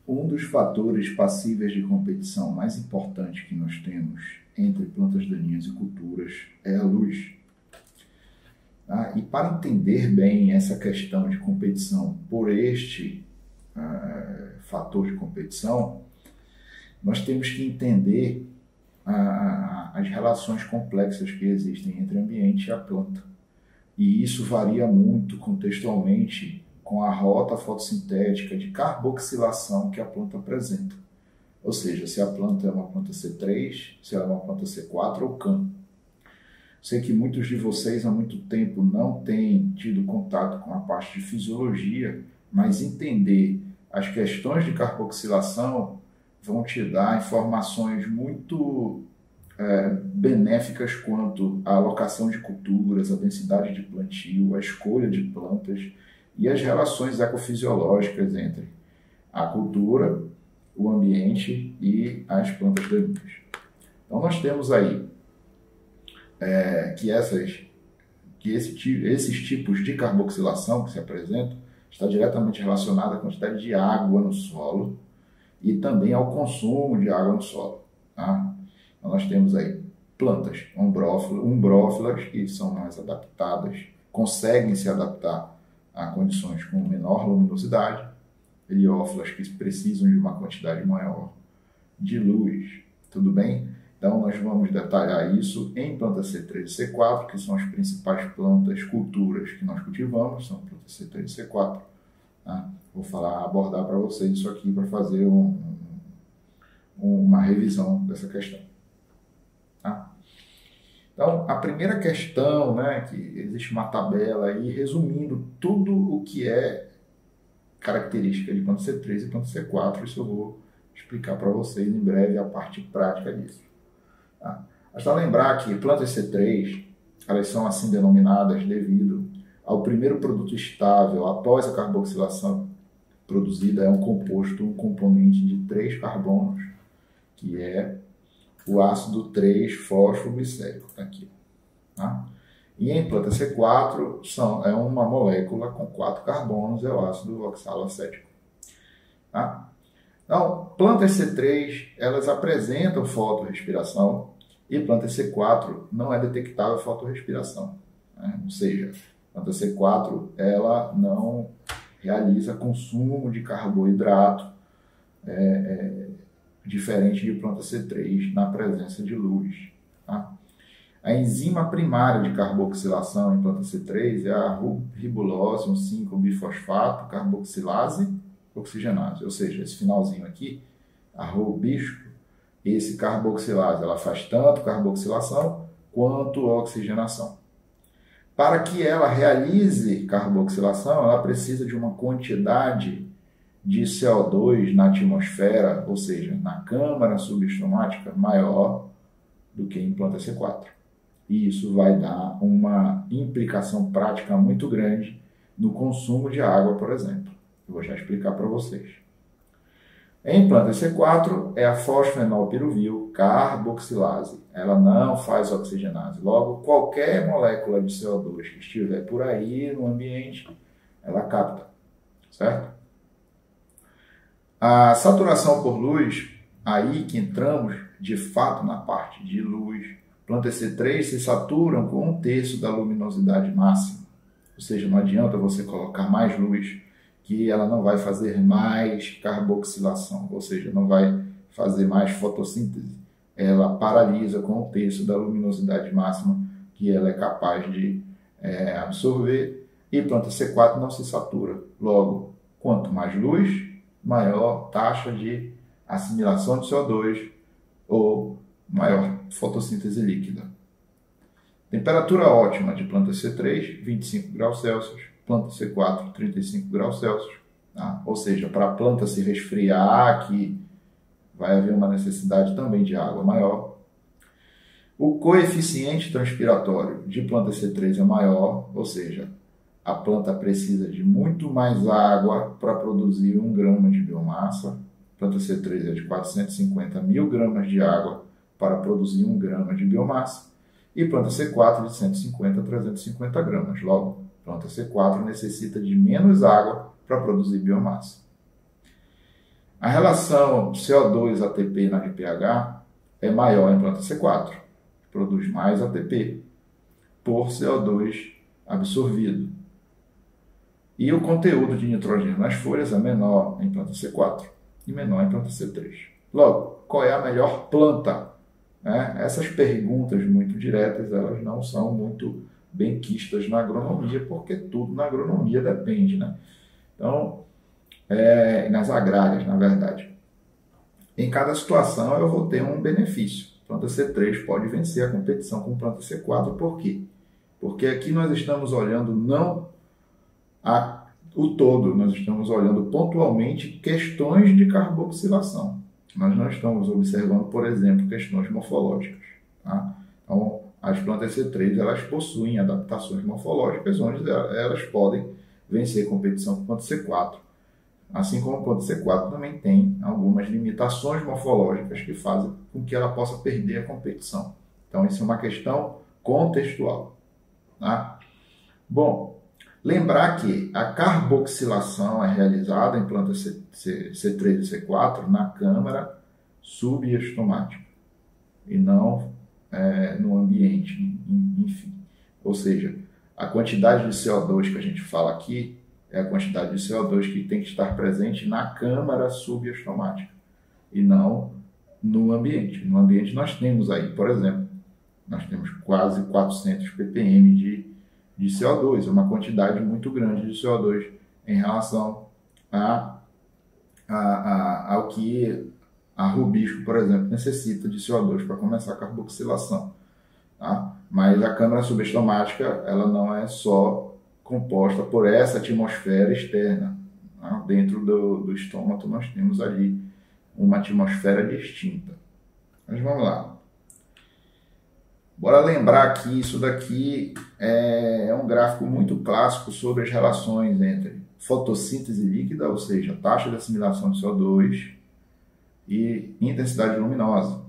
Um dos fatores passíveis de competição mais importantes que nós temos entre plantas daninhas e culturas é a luz. E para entender bem essa questão de competição por este fator de competição, nós temos que entender as relações complexas que existem entre o ambiente e a planta. E isso varia muito contextualmente com a rota fotossintética de carboxilação que a planta apresenta. Ou seja, se a planta é uma planta C3, se ela é uma planta C4 ou CAM. Sei que muitos de vocês há muito tempo não têm tido contato com a parte de fisiologia, mas entender as questões de carboxilação vão te dar informações muito benéficas quanto à alocação de culturas, a densidade de plantio, a escolha de plantas e as relações ecofisiológicas entre a cultura, o ambiente e as plantas daninhas. Então nós temos aí que esses tipos de carboxilação que se apresentam está diretamente relacionada à quantidade de água no solo e também ao consumo de água no solo. Tá? Então nós temos aí plantas umbrófilas que são mais adaptadas, conseguem se adaptar a condições com menor luminosidade, heliófilas que precisam de uma quantidade maior de luz, tudo bem? Então nós vamos detalhar isso em plantas C3 e C4, que são as principais plantas culturas que nós cultivamos, são plantas C3 e C4. Tá? Vou abordar para vocês isso aqui para fazer uma revisão dessa questão. Tá? Então, a primeira questão, que existe uma tabela aí resumindo tudo o que é característica de planta C3 e planta C4, isso eu vou explicar para vocês em breve a parte prática disso. Tá? Basta lembrar que plantas C3, elas são assim denominadas devido ao primeiro produto estável após a carboxilação produzida, é um componente de 3 carbonos, que é o ácido 3-fosfoglicérico, aqui. Tá? E em planta C4 é uma molécula com 4 carbonos, é o ácido oxaloacético. Tá? Então, plantas C3, elas apresentam fotorrespiração e planta C4 não é detectável fotorrespiração. Ou seja, planta C4 ela não realiza consumo de carboidrato diferente de planta C3 na presença de luz. Tá? A enzima primária de carboxilação em planta C3 é a ribulose 1,5-bifosfato carboxilase oxigenase, ou seja, esse finalzinho aqui, a rubisco, esse carboxilase, ela faz tanto carboxilação quanto oxigenação. Para que ela realize carboxilação, ela precisa de uma quantidade de CO2 na atmosfera, ou seja, na câmara subestomática, maior do que em planta C4. E isso vai dar uma implicação prática muito grande no consumo de água, por exemplo. Eu vou já explicar para vocês. Em planta C4 é a fosfenolpiruvil carboxilase. Ela não faz oxigenase. Logo, qualquer molécula de CO2 que estiver por aí no ambiente, ela capta, certo? A saturação por luz, aí que entramos de fato na parte de luz, plantas C3 se saturam com 1/3 da luminosidade máxima. Ou seja, não adianta você colocar mais luz, que ela não vai fazer mais carboxilação, ou seja, não vai fazer mais fotossíntese. Ela paralisa com 1/3 da luminosidade máxima que ela é capaz de absorver, e planta C4 não se satura. Logo, quanto mais luz, maior taxa de assimilação de CO2 ou maior fotossíntese líquida. Temperatura ótima de planta C3, 25 graus Celsius, planta C4, 35 graus Celsius. Tá? Ou seja, para a planta se resfriar aqui, vai haver uma necessidade também de água maior. O coeficiente transpiratório de planta C3 é maior, ou seja, a planta precisa de muito mais água para produzir 1 grama de biomassa. Planta C3 é de 450 mil gramas de água para produzir 1 grama de biomassa. E planta C4 de 150 a 350 gramas. Logo, planta C4 necessita de menos água para produzir biomassa. A relação CO2 ATP na LPH é maior em planta C4, que produz mais ATP por CO2 absorvido. E o conteúdo de nitrogênio nas folhas é menor em planta C4 e menor em planta C3. Logo, qual é a melhor planta? Essas perguntas muito diretas, elas não são muito bem quistas na agronomia, porque tudo na agronomia depende, né? Então, nas agrárias, na verdade. Em cada situação eu vou ter um benefício. Planta C3 pode vencer a competição com planta C4, por quê? Porque aqui nós estamos olhando não o todo, nós estamos olhando pontualmente questões de carboxilação. Nós não estamos observando, por exemplo, questões morfológicas. Tá? Então, as plantas C3 elas possuem adaptações morfológicas onde elas podem vencer competição com planta C4. Assim como a planta C4 também tem algumas limitações morfológicas que fazem com que ela possa perder a competição. Então, isso é uma questão contextual. Tá? Bom, lembrar que a carboxilação é realizada em plantas C3 e C4 na câmara subestomática e não no ambiente, enfim. Ou seja, a quantidade de CO2 que a gente fala aqui é a quantidade de CO2 que tem que estar presente na câmara subestomática e não no ambiente. No ambiente nós temos aí, por exemplo, nós temos quase 400 ppm de CO2, é uma quantidade muito grande de CO2 em relação ao que a rubisco, por exemplo, necessita de CO2 para começar a carboxilação. Tá? Mas a câmara subestomática ela não é só composta por essa atmosfera externa. Tá? Dentro do estômago nós temos ali uma atmosfera distinta. Mas vamos lá. Bora lembrar que isso daqui é um gráfico muito clássico sobre as relações entre fotossíntese líquida, ou seja, taxa de assimilação de CO2, e intensidade luminosa. O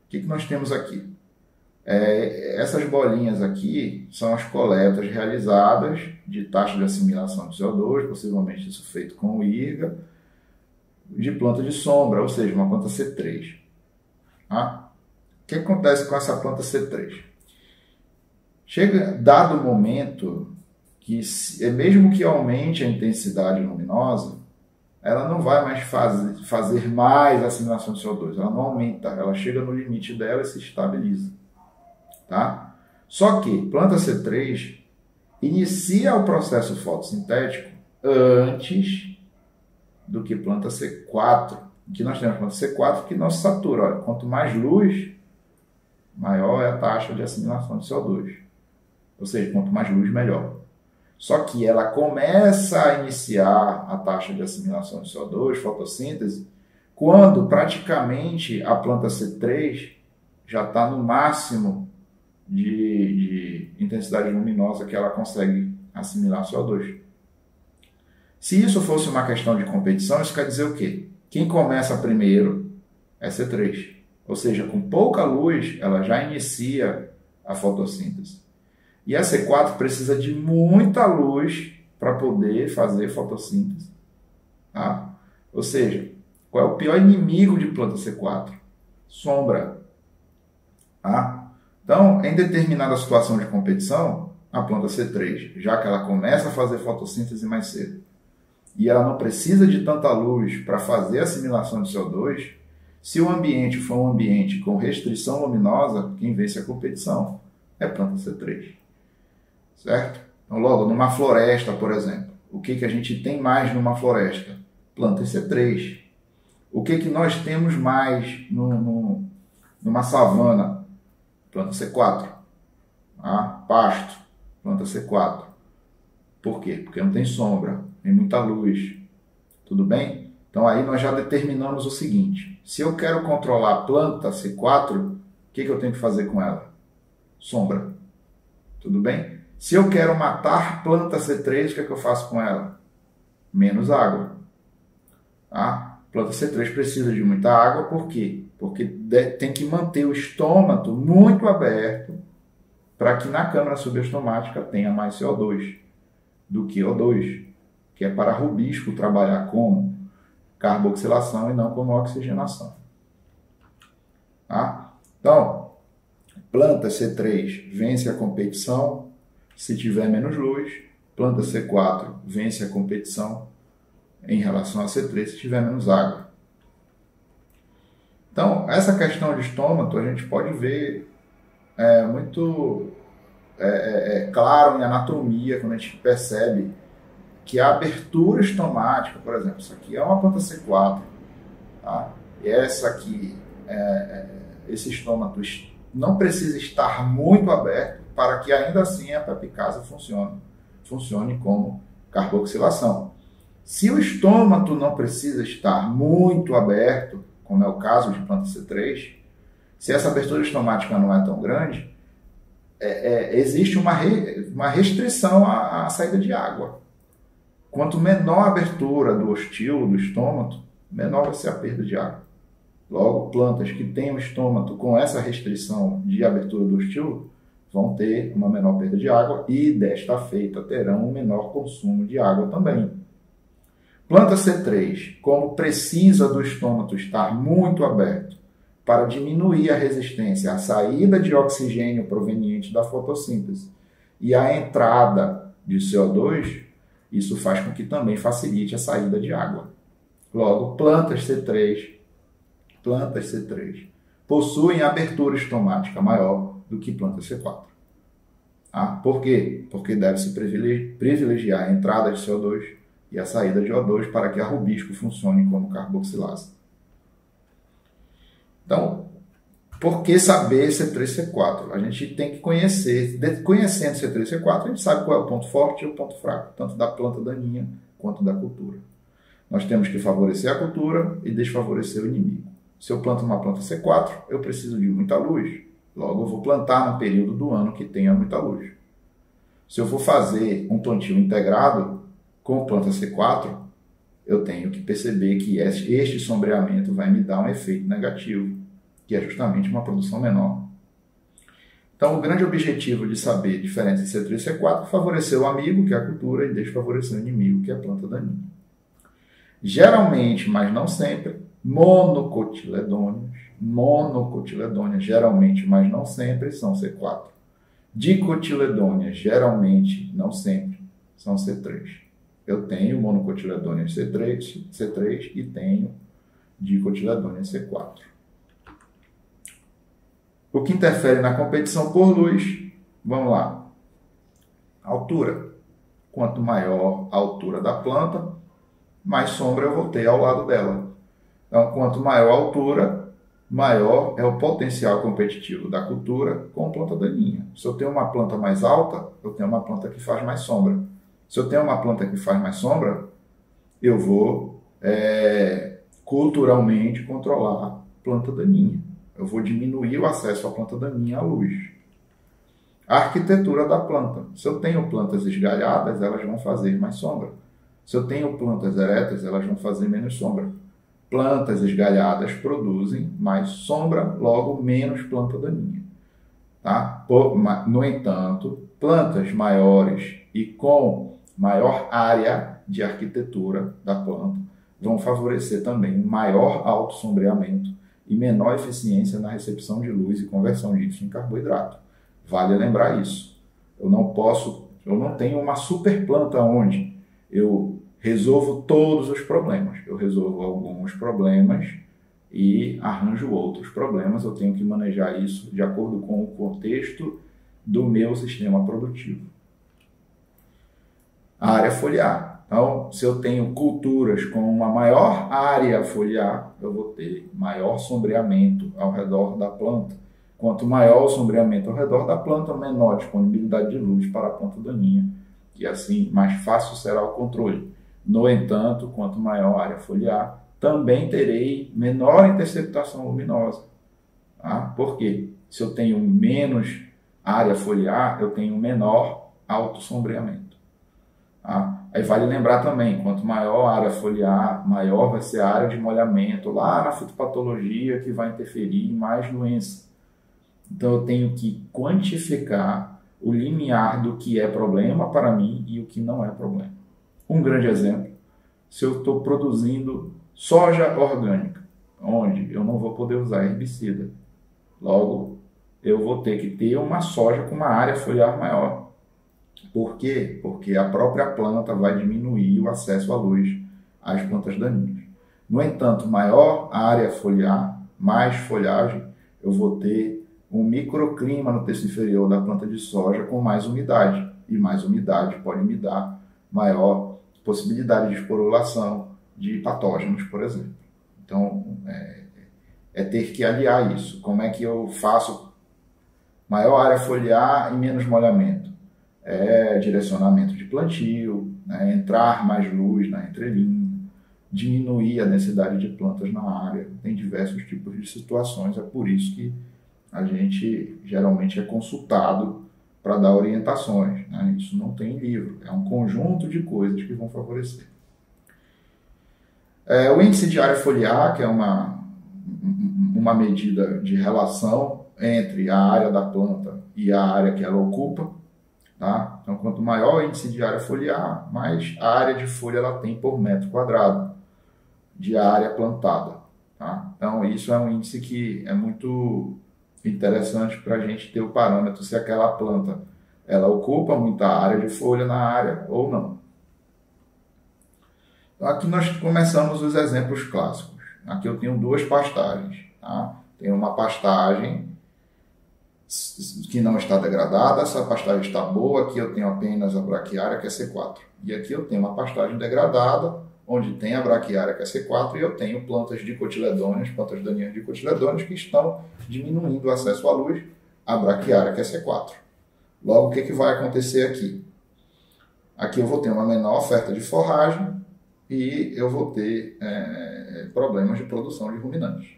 que nós temos aqui? Essas bolinhas aqui são as coletas realizadas de taxa de assimilação de CO2, possivelmente isso feito com o IRGA, de planta de sombra, ou seja, uma planta C3. Tá? O que acontece com essa planta C3? Chega dado o momento que, mesmo que aumente a intensidade luminosa, ela não vai mais fazer mais assimilação de CO2, ela não aumenta, ela chega no limite dela e se estabiliza. Tá? Só que planta C3 inicia o processo fotossintético antes do que planta C4. Aqui nós temos planta C4 que não se satura. Olha, quanto mais luz, maior é a taxa de assimilação de CO2. Ou seja, quanto mais luz, melhor. Só que ela começa a iniciar a taxa de assimilação de CO2, fotossíntese, quando praticamente a planta C3 já está no máximo de intensidade luminosa que ela consegue assimilar CO2. Se isso fosse uma questão de competição, isso quer dizer o quê? Quem começa primeiro é C3. Ou seja, com pouca luz, ela já inicia a fotossíntese. E a C4 precisa de muita luz para poder fazer fotossíntese. Tá? Ou seja, qual é o pior inimigo de planta C4? Sombra. Tá? Então, em determinada situação de competição, a planta C3, já que ela começa a fazer fotossíntese mais cedo, e ela não precisa de tanta luz para fazer a assimilação de CO2, se o ambiente for um ambiente com restrição luminosa, quem vence a competição é a planta C3. Certo? Então, logo, numa floresta, por exemplo, o que a gente tem mais numa floresta? Planta C3. O que nós temos mais numa savana? Planta C4. Ah, pasto, planta C4. Por quê? Porque não tem sombra, tem muita luz. Tudo bem? Então aí nós já determinamos o seguinte: se eu quero controlar a planta C4, o que eu tenho que fazer com ela? Sombra. Tudo bem? Se eu quero matar planta C3, o que eu faço com ela? Menos água. Tá? Planta C3 precisa de muita água, por quê? Porque tem que manter o estômago muito aberto para que na câmara subestomática tenha mais CO2 do que O2, que é para rubisco trabalhar como? carboxilação e não como oxigenação. Tá? Então, planta C3 vence a competição se tiver menos luz, planta C4 vence a competição em relação a C3 se tiver menos água. Então, essa questão de estômato a gente pode ver muito claro em anatomia, quando a gente percebe que a abertura estomática, por exemplo, isso aqui é uma planta C4, tá? E essa aqui, esse estômato não precisa estar muito aberto para que ainda assim a perspicácia funcione como carboxilação. Se o estômato não precisa estar muito aberto, como é o caso de planta C3, se essa abertura estomática não é tão grande, existe uma restrição à saída de água. Quanto menor a abertura do ostilo, do estômago, menor vai ser a perda de água. Logo, plantas que têm o estômago com essa restrição de abertura do ostilo vão ter uma menor perda de água e, desta feita, terão um menor consumo de água também. Planta C3, como precisa do estômago estar muito aberto para diminuir a resistência à saída de oxigênio proveniente da fotossíntese e à entrada de CO2, isso faz com que também facilite a saída de água. Logo, plantas C3 possuem abertura estomática maior do que planta C4. Por quê? Porque deve-se privilegiar a entrada de CO2 e a saída de O2 para que a rubisco funcione como carboxilase. Então, por que saber C3, C4? A gente tem que conhecer. Conhecendo C3, C4, a gente sabe qual é o ponto forte e o ponto fraco, tanto da planta daninha quanto da cultura. Nós temos que favorecer a cultura e desfavorecer o inimigo. Se eu planto uma planta C4, eu preciso de muita luz. Logo, eu vou plantar no período do ano que tenha muita luz. Se eu for fazer um plantio integrado com planta C4, eu tenho que perceber que este sombreamento vai me dar um efeito negativo, que é justamente uma produção menor. Então, o grande objetivo de saber a diferença de C3 e C4 é favorecer o amigo, que é a cultura, e desfavorecer o inimigo, que é a planta daninha. Geralmente, mas não sempre, monocotiledôneas, geralmente, mas não sempre, são C4. Dicotiledôneas, geralmente, não sempre, são C3. Eu tenho monocotiledôneas C3 e tenho dicotiledôneas C4. O que interfere na competição por luz, vamos lá. Altura. Quanto maior a altura da planta, mais sombra eu vou ter ao lado dela. Então, quanto maior a altura, maior é o potencial competitivo da cultura com planta daninha. Se eu tenho uma planta mais alta, eu tenho uma planta que faz mais sombra. Se eu tenho uma planta que faz mais sombra, eu vou culturalmente controlar a planta daninha. Eu vou diminuir o acesso à planta daninha à luz. A arquitetura da planta. Se eu tenho plantas esgalhadas, elas vão fazer mais sombra. Se eu tenho plantas eretas, elas vão fazer menos sombra. Plantas esgalhadas produzem mais sombra, logo menos planta daninha. Tá? No entanto, plantas maiores e com maior área de arquitetura da planta vão favorecer também maior autossombreamento e menor eficiência na recepção de luz e conversão disso em carboidrato. Vale lembrar isso. Eu não tenho uma super planta onde eu resolvo todos os problemas. Eu resolvo alguns problemas e arranjo outros problemas. Eu tenho que manejar isso de acordo com o contexto do meu sistema produtivo. A área foliar. Então, se eu tenho culturas com uma maior área foliar, eu vou ter maior sombreamento ao redor da planta. Quanto maior o sombreamento ao redor da planta, menor a disponibilidade de luz para a planta daninha. E assim, mais fácil será o controle. No entanto, quanto maior a área foliar, também terei menor interceptação luminosa. Tá? Por quê? Se eu tenho menos área foliar, eu tenho menor autossombreamento. Tá? Aí vale lembrar também, quanto maior a área foliar, maior vai ser a área de molhamento, lá na fitopatologia, que vai interferir em mais doença. Então eu tenho que quantificar o limiar do que é problema para mim e o que não é problema. Um grande exemplo, se eu estou produzindo Soja orgânica, onde eu não vou poder usar herbicida. Logo, eu vou ter que ter uma soja com uma área foliar maior. Por quê? Porque a própria planta vai diminuir o acesso à luz às plantas daninhas. No entanto, maior a área foliar, mais folhagem, eu vou ter um microclima no terço inferior da planta de soja com mais umidade. E mais umidade pode me dar maior possibilidade de esporulação de patógenos, por exemplo. Então, é ter que aliar isso. Como é que eu faço maior área foliar e menos molhamento? É direcionamento de plantio, né? Entrar mais luz na entrelinha, diminuir a densidade de plantas na área. Tem diversos tipos de situações, é por isso que a gente geralmente é consultado para dar orientações, né? Isso não tem livro, é um conjunto de coisas que vão favorecer. O índice de área foliar, que é uma medida de relação entre a área da planta e a área que ela ocupa, tá? Então, quanto maior o índice de área foliar, mais a área de folha ela tem por metro quadrado de área plantada, tá? Então, isso é um índice que é muito interessante para a gente ter o parâmetro se aquela planta ela ocupa muita área de folha na área ou não. Então, aqui nós começamos os exemplos clássicos. Aqui eu tenho duas pastagens, tá? Tem uma pastagem que não está degradada, essa pastagem está boa, aqui eu tenho apenas a braquiária, que é C4. E aqui eu tenho uma pastagem degradada, onde tem a braquiária, que é C4, e eu tenho plantas dicotiledôneas, plantas daninhas dicotiledôneas, que estão diminuindo o acesso à luz, a braquiária, que é C4. Logo, o que vai acontecer aqui? Aqui eu vou ter uma menor oferta de forragem e eu vou ter problemas de produção de ruminantes.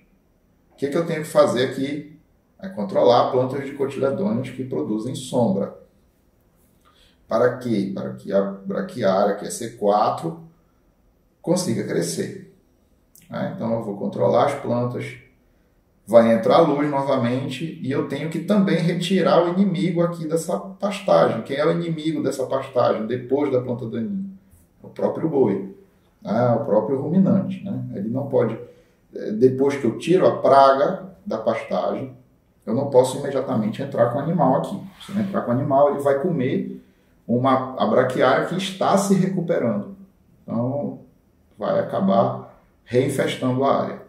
O que eu tenho que fazer aqui? É controlar plantas dicotiledôneas que produzem sombra. Para quê? Para que a braquiária, que é C4, consiga crescer. Então eu vou controlar as plantas, vai entrar luz novamente e eu tenho que também retirar o inimigo aqui dessa pastagem. Quem é o inimigo dessa pastagem depois da planta daninha? O próprio boi, o próprio ruminante. Ele não pode, depois que eu tiro a praga da pastagem, eu não posso imediatamente entrar com o animal aqui. Se eu entrar com o animal, ele vai comer a braquiária que está se recuperando. Então, vai acabar reinfestando a área.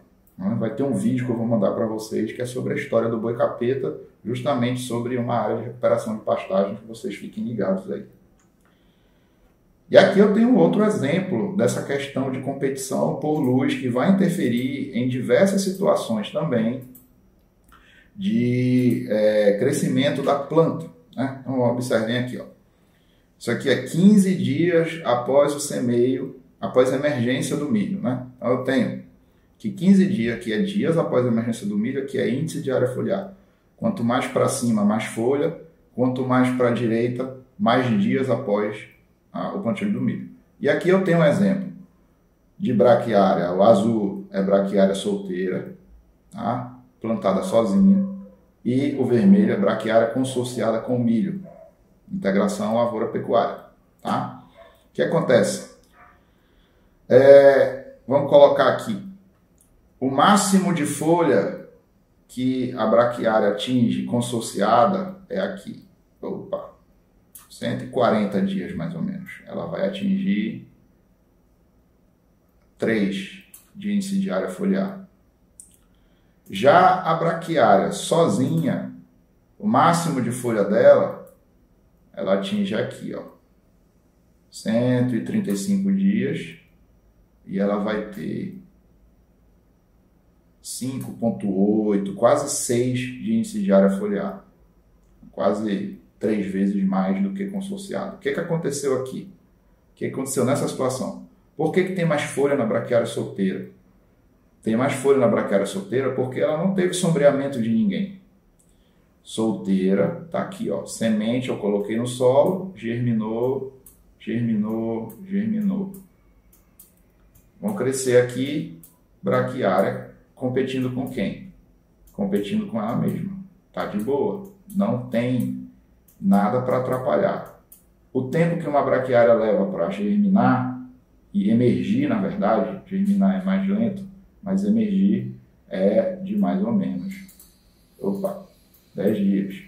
Vai ter um vídeo que eu vou mandar para vocês que é sobre a história do boi capeta, justamente sobre uma área de recuperação de pastagem, que vocês fiquem ligados aí. E aqui eu tenho outro exemplo dessa questão de competição por luz que vai interferir em diversas situações também de crescimento da planta. Então, observem aqui. Isso aqui é 15 dias após o semeio, após a emergência do milho. Então, eu tenho que 15 dias, que é dias após a emergência do milho, aqui é índice de área foliar. Quanto mais para cima, mais folha. Quanto mais para a direita, mais dias após o plantio do milho. E aqui eu tenho um exemplo de braquiária. O azul é braquiária solteira, tá? Plantada sozinha. E o vermelho é braquiária consociada com milho. Integração lavoura-pecuária. Tá? O que acontece? Vamos colocar aqui. O máximo de folha que a braquiária atinge consociada é aqui. 140 dias mais ou menos. Ela vai atingir 3 de índice de área foliar. Já a braquiária sozinha, o máximo de folha dela, ela atinge aqui, 135 dias, e ela vai ter 5,8, quase 6 de índice de área foliar. Quase 3 vezes mais do que consociado. O que aconteceu aqui? O que aconteceu nessa situação? Por que tem mais folha na braquiária solteira? Tem mais folha na braquiária solteira porque ela não teve sombreamento de ninguém. Solteira, tá aqui, semente eu coloquei no solo, germinou, germinou, germinou. Vão crescer aqui, braquiária, competindo com quem? Competindo com ela mesma. Tá de boa, não tem nada para atrapalhar. O tempo que uma braquiária leva para germinar e emergir, na verdade, germinar é mais lento, mas emergir é de mais ou menos, 10 dias.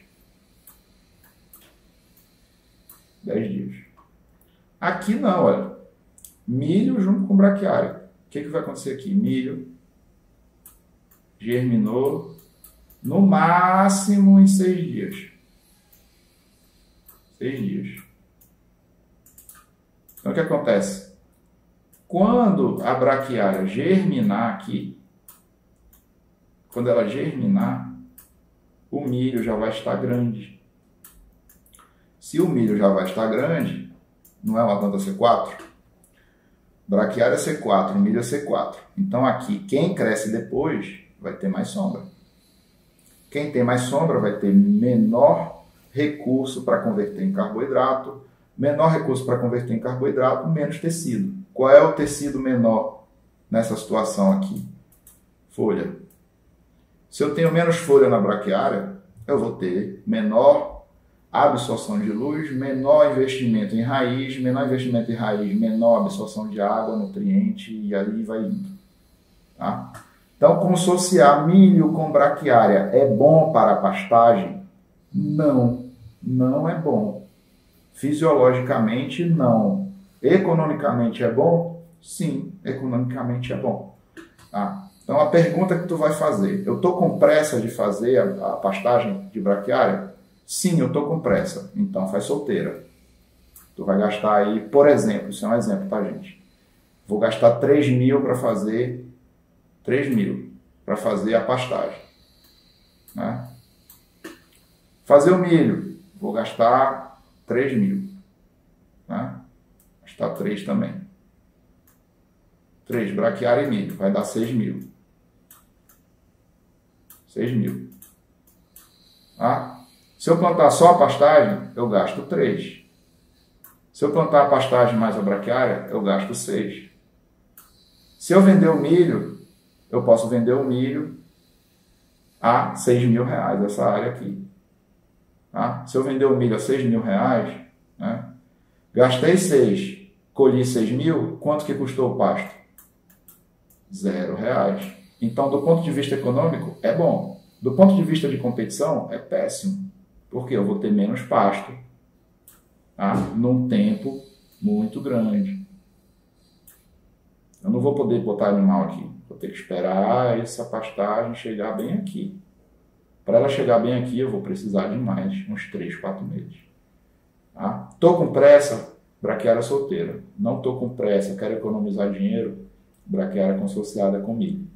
10 dias. Aqui não, olha, milho junto com braquiária. O que vai acontecer aqui? Milho germinou no máximo em 6 dias. 6 dias. Então, o que acontece? Quando a braquiária germinar aqui, quando ela germinar, o milho já vai estar grande. Se o milho já vai estar grande, não é uma planta C4? Braquiária é C4, milho é C4. Então, aqui, quem cresce depois vai ter mais sombra. Quem tem mais sombra vai ter menor recurso para converter em carboidrato. Menor recurso para converter em carboidrato, menos tecido. Qual é o tecido menor nessa situação aqui? Folha. Se eu tenho menos folha na braquiária, eu vou ter menor absorção de luz, menor investimento em raiz, menor investimento em raiz, menor absorção de água, nutriente, e aí vai indo. Tá? Então, consociar milho com braquiária é bom para a pastagem? Não, não é bom. Fisiologicamente, não. Economicamente é bom? Sim, economicamente é bom. Tá? Então, a pergunta que tu vai fazer, eu estou com pressa de fazer a pastagem de braquiária? Sim, eu estou com pressa. Então, faz solteira. Tu vai gastar aí, por exemplo, isso é um exemplo, tá, gente? Vou gastar 3 mil para fazer 3 mil para fazer a pastagem. Né? Fazer o milho, vou gastar 3 mil. Né? Gastar 3 também. 3, braquiária e milho, vai dar 6 mil. 6 mil. Tá? Se eu plantar só a pastagem, eu gasto 3. Se eu plantar a pastagem mais a braquiária, eu gasto 6. Se eu vender o milho, eu posso vender o milho a 6 mil reais, essa área aqui. Tá? Se eu vender o milho a 6 mil reais, né? Gastei 6, colhi 6 mil, quanto que custou o pasto? 0 reais. Então, do ponto de vista econômico, é bom. Do ponto de vista de competição, é péssimo. Porque eu vou ter menos pasto, tá? Num tempo muito grande. Eu não vou poder botar animal aqui. Vou ter que esperar essa pastagem chegar bem aqui. Para ela chegar bem aqui, eu vou precisar de mais, uns 3, 4 meses. Tá? Tô com pressa, braquiária solteira. Não tô com pressa, quero economizar dinheiro, braquiária consociada com milho.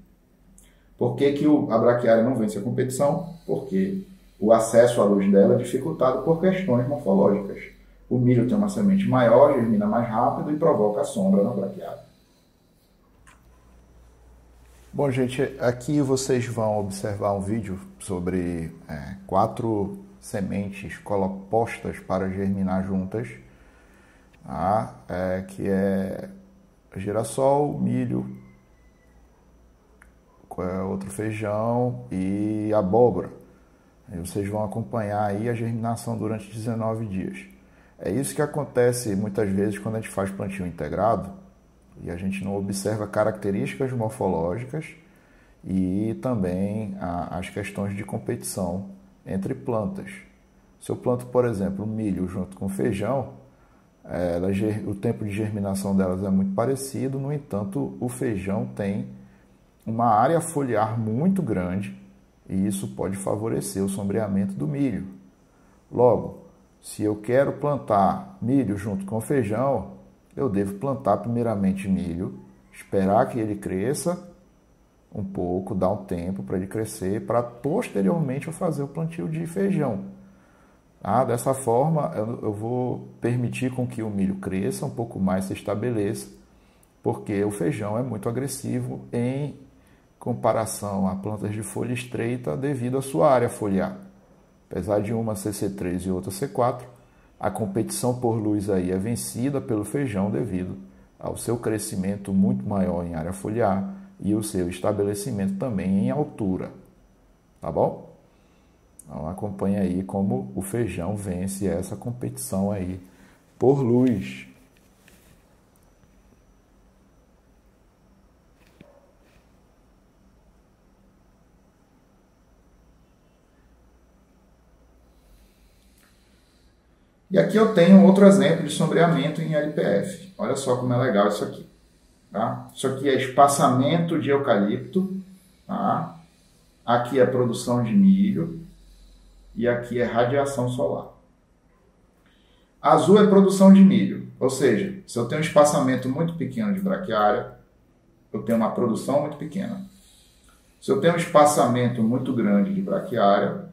Por que que a braquiária não vence a competição? Porque o acesso à luz dela é dificultado por questões morfológicas. O milho tem uma semente maior, germina mais rápido e provoca a sombra na braquiária. Bom, gente, aqui vocês vão observar um vídeo sobre 4 sementes postas para germinar juntas, tá? Que é girassol, milho, outro feijão e abóbora. E vocês vão acompanhar aí a germinação durante 19 dias. É isso que acontece muitas vezes quando a gente faz plantio integrado e a gente não observa características morfológicas e também as questões de competição entre plantas. Se eu planto, por exemplo, milho junto com feijão, o tempo de germinação delas é muito parecido, no entanto, o feijão tem uma área foliar muito grande e isso pode favorecer o sombreamento do milho. Logo, se eu quero plantar milho junto com feijão, eu devo plantar primeiramente milho, esperar que ele cresça um pouco, dar um tempo para ele crescer, para posteriormente eu fazer o plantio de feijão. Tá? Dessa forma, eu vou permitir com que o milho cresça um pouco mais, se estabeleça, porque o feijão é muito agressivo em comparação a plantas de folha estreita devido à sua área foliar. Apesar de uma ser C3 e outra C4, a competição por luz aí é vencida pelo feijão devido ao seu crescimento muito maior em área foliar e o seu estabelecimento também em altura. Tá bom? Então acompanhe aí como o feijão vence essa competição aí por luz. E aqui eu tenho outro exemplo de sombreamento em LPF. Olha só como é legal isso aqui. Tá? Isso aqui é espaçamento de eucalipto. Tá? Aqui é produção de milho. E aqui é radiação solar. Azul é produção de milho. Ou seja, se eu tenho um espaçamento muito pequeno de braquiária, eu tenho uma produção muito pequena. Se eu tenho um espaçamento muito grande de braquiária,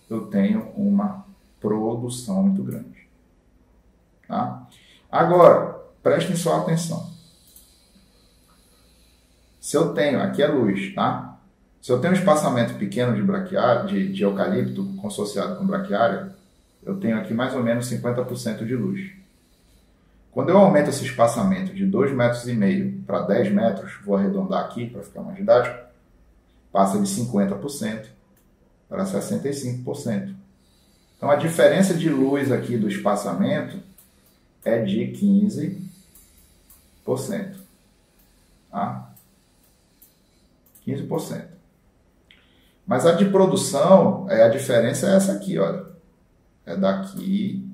eu tenho uma produção muito grande. Tá? Agora, prestem só atenção. Se eu tenho, aqui é luz, tá? Se eu tenho um espaçamento pequeno de braquiária, de eucalipto consorciado com braquiária, eu tenho aqui mais ou menos 50% de luz. Quando eu aumento esse espaçamento de 2,5 metros para 10 metros, vou arredondar aqui para ficar mais didático, passa de 50% para 65%. Então, a diferença de luz aqui do espaçamento é de 15%. Tá? 15%. Mas a de produção, a diferença é essa aqui, olha. É daqui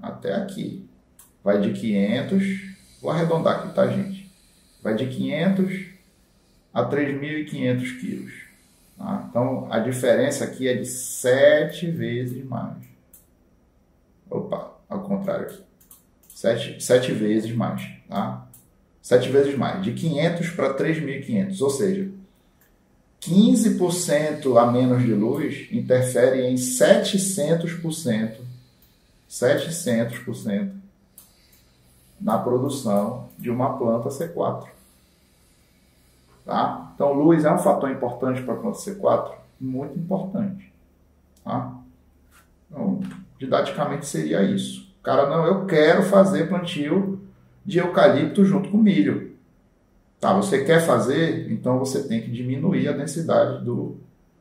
até aqui. Vai de 500, vou arredondar aqui, tá, gente? Vai de 500 a 3.500 quilos. Tá? Então, a diferença aqui é de 7 vezes mais. Opa, ao contrário aqui. 7 vezes mais, tá? 7 vezes mais. De 500 para 3.500, ou seja, 15% a menos de luz interfere em 700% na produção de uma planta C4. Tá? Então, luz é um fator importante para a planta C4? Muito importante. Tá? Então, didaticamente seria isso. O cara, não, eu quero fazer plantio de eucalipto junto com milho. Tá, você quer fazer, então você tem que diminuir a densidade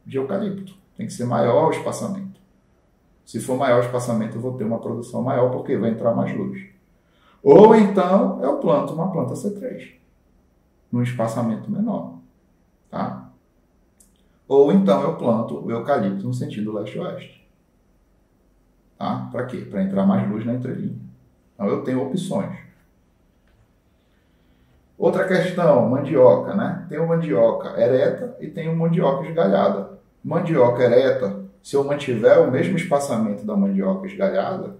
de eucalipto. Tem que ser maior o espaçamento. Se for maior o espaçamento, eu vou ter uma produção maior, porque vai entrar mais luz. Ou então, eu planto uma planta C3, num espaçamento menor. Tá? Ou então, eu planto o eucalipto no sentido leste-oeste. Tá? Para quê? Para entrar mais luz na entrelinha. Então, eu tenho opções. Outra questão, mandioca, né? Tem o mandioca ereta e tem o mandioca esgalhada. Mandioca ereta, se eu mantiver o mesmo espaçamento da mandioca esgalhada,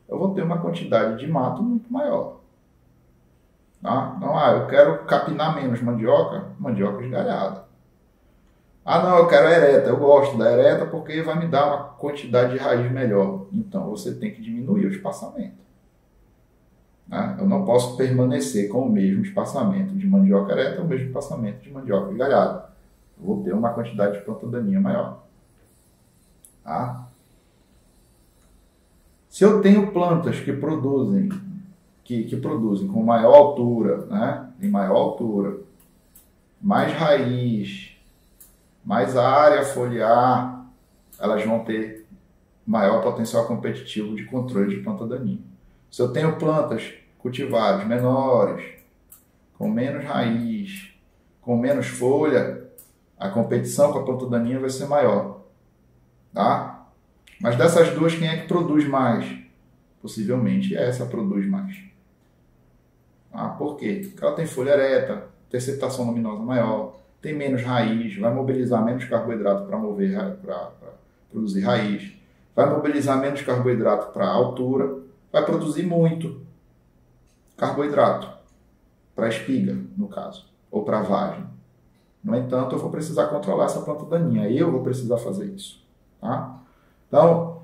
eu vou ter uma quantidade de mato muito maior. Tá? Então, eu quero capinar menos mandioca, mandioca esgalhada. Não, eu quero ereta, eu gosto da ereta porque vai me dar uma quantidade de raiz melhor. Então, você tem que diminuir o espaçamento. Eu não posso permanecer com o mesmo espaçamento de mandioca ereta ou o mesmo espaçamento de mandioca esgalhada. Eu vou ter uma quantidade de planta daninha maior. Tá? Se eu tenho plantas que produzem com maior altura, né? Em maior altura, mais raiz, mais área foliar, elas vão ter maior potencial competitivo de controle de planta daninha. Se eu tenho plantas cultivares menores, com menos raiz, com menos folha, a competição com a planta daninha vai ser maior. Tá? Mas dessas duas, quem é que produz mais? Possivelmente essa produz mais. Por quê? Porque ela tem folha ereta, tem aceitação luminosa maior, tem menos raiz, vai mobilizar menos carboidrato para produzir raiz, vai mobilizar menos carboidrato para altura, vai produzir muito carboidrato para espiga, no caso, ou para vagem. No entanto, eu vou precisar controlar essa planta daninha. Eu vou precisar fazer isso. Tá? Então,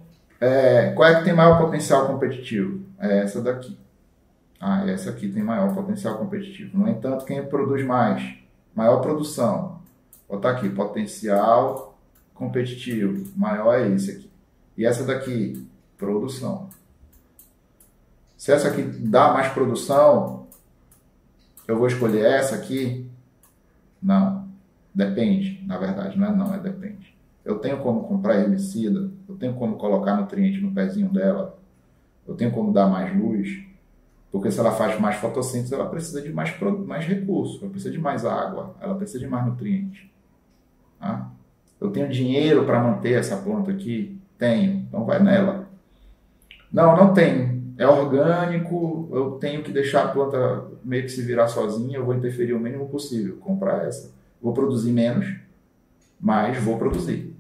qual é que tem maior potencial competitivo? É essa daqui. Essa aqui tem maior potencial competitivo. No entanto, quem produz mais? Maior produção. Vou botar aqui, potencial competitivo. Maior é esse aqui. E essa daqui, produção. Se essa aqui dá mais produção, eu vou escolher essa aqui? Não. Depende. Na verdade, não é depende. Eu tenho como comprar herbicida, eu tenho como colocar nutriente no pezinho dela, eu tenho como dar mais luz, porque se ela faz mais fotossíntese, ela precisa de mais recursos, ela precisa de mais água, ela precisa de mais nutriente. Tá? Eu tenho dinheiro para manter essa planta aqui, Tenho. Então vai nela. Não, não tenho. É orgânico, eu tenho que deixar a planta meio que se virar sozinha, eu vou interferir o mínimo possível. Comprar essa. Vou produzir menos, mas vou produzir.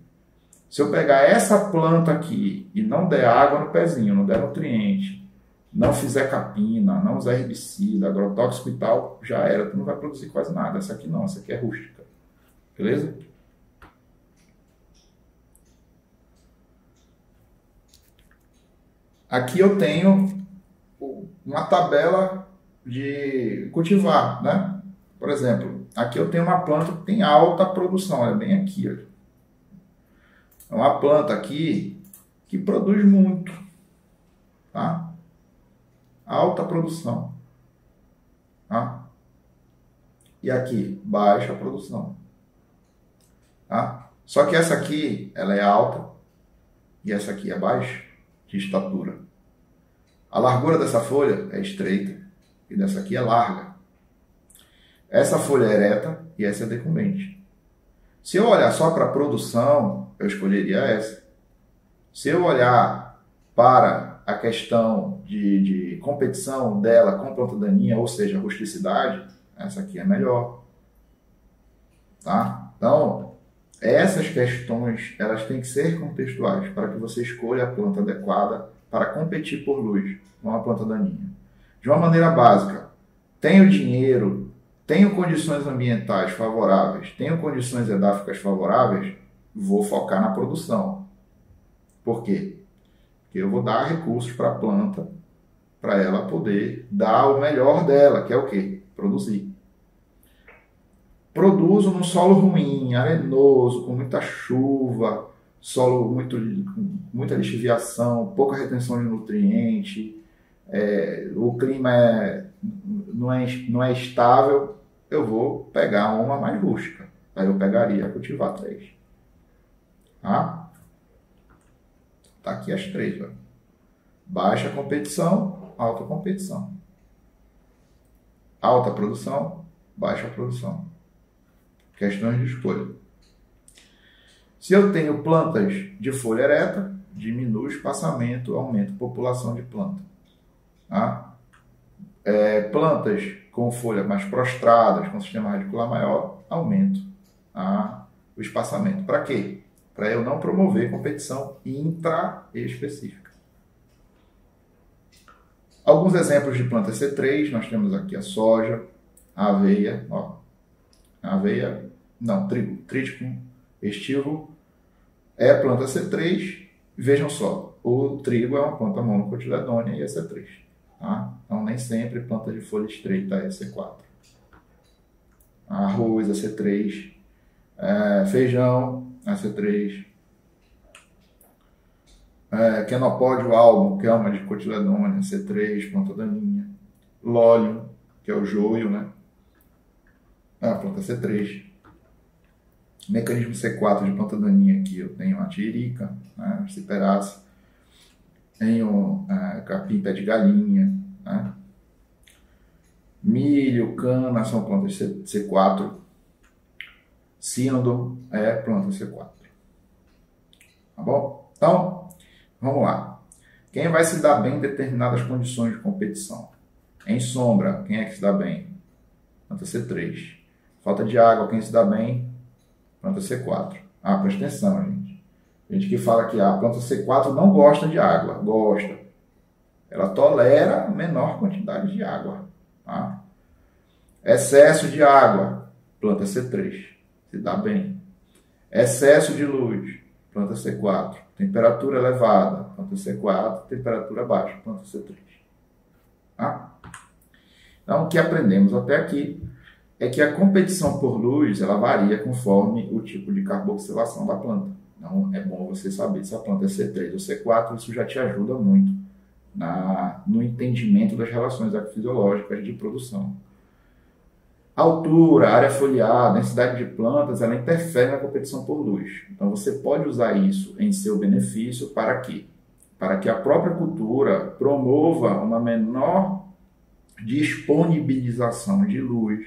Se eu pegar essa planta aqui e não der água no pezinho, não der nutriente, não fizer capina, não usar herbicida, agrotóxico e tal, já era, tu não vai produzir quase nada. Essa aqui não, essa aqui é rústica. Beleza? Aqui eu tenho uma tabela de cultivar, né? Por exemplo, aqui eu tenho uma planta que tem alta produção, é bem aqui, ó. É uma planta aqui que produz muito, tá? Alta produção, tá? E aqui, baixa produção, tá? Só que essa aqui, ela é alta e essa aqui é baixa de estatura. A largura dessa folha é estreita e dessa aqui é larga. Essa folha é ereta e essa é decumbente. Se eu olhar só para a produção, eu escolheria essa. Se eu olhar para a questão de competição dela com planta daninha, ou seja, rusticidade, essa aqui é melhor. Tá? Então, essas questões elas têm que ser contextuais para que você escolha a planta adequada para competir por luz com a planta daninha. De uma maneira básica, tenho dinheiro, tenho condições ambientais favoráveis, tenho condições edáficas favoráveis, vou focar na produção. Por quê? Porque eu vou dar recursos para a planta, para ela poder dar o melhor dela, que é o quê? Produzir. Produzo num solo ruim, arenoso, com muita chuva, solo com muita lixiviação, pouca retenção de nutriente, o clima não é estável, eu vou pegar uma mais rústica. Aí eu pegaria a cultivar 3. Tá? Tá aqui as 3. Ó. Baixa competição, alta competição. Alta produção, baixa produção. Questões de escolha. Se eu tenho plantas de folha ereta, diminui o espaçamento, aumenta a população de planta. Tá? Plantas com folhas mais prostradas, com sistema radicular maior, aumento o espaçamento. Para quê? Para eu não promover competição intra-específica. Alguns exemplos de plantas C3, nós temos aqui a soja, a aveia, trigo, trítico, estivo, é planta C3. Vejam só, o trigo é uma planta monocotiledônea e é C3. Tá? Então, nem sempre planta de folha estreita é C4. Arroz é C3, feijão é C3, quenopódio album, que é uma de cotiledônea, C3, planta daninha, lólio, que é o joio, né? Planta C3. Mecanismo C4 de planta daninha aqui, eu tenho a tiririca, né? Ciperácea, tenho capim pé de galinha, né? Milho, cana são plantas C4, sínodo é planta C4. Tá bom? Então, vamos lá. Quem vai se dar bem em determinadas condições de competição? Em sombra, quem é que se dá bem? Planta C3. Falta de água, quem se dá bem? Planta C4. Presta atenção, gente. Gente que fala que a planta C4 não gosta de água. Gosta. Ela tolera a menor quantidade de água. Tá? Excesso de água, planta C3. Se dá bem. Excesso de luz, planta C4. Temperatura elevada, planta C4. Temperatura baixa, planta C3. Tá? Então, o que aprendemos até aqui é que a competição por luz ela varia conforme o tipo de carboxilação da planta. Então, é bom você saber se a planta é C3 ou C4, isso já te ajuda muito no entendimento das relações fisiológicas de produção. Altura, área foliar, densidade de plantas, ela interfere na competição por luz. Então, você pode usar isso em seu benefício para quê? Para que a própria cultura promova uma menor disponibilização de luz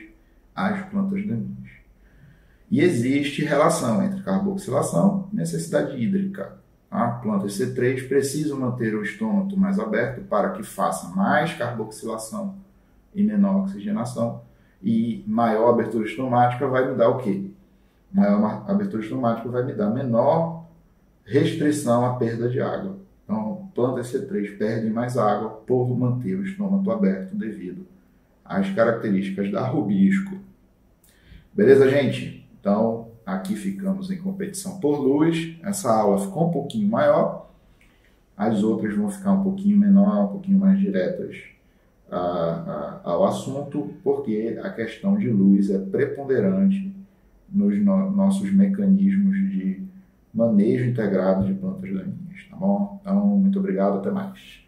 às plantas daninhas. E existe relação entre carboxilação e necessidade hídrica. a planta EC3 precisa manter o estômago mais aberto para que faça mais carboxilação e menor oxigenação. E maior abertura estomática vai me dar o quê? Maior abertura estomática vai me dar menor restrição à perda de água. Então, planta EC3 perde mais água por manter o estômago aberto devido às características da rubisco. Beleza, gente? Então, aqui ficamos em competição por luz. Essa aula ficou um pouquinho maior. As outras vão ficar um pouquinho menor, um pouquinho mais diretas ao assunto, porque a questão de luz é preponderante nos nossos mecanismos de manejo integrado de plantas daninhas, tá bom? Então, muito obrigado, até mais.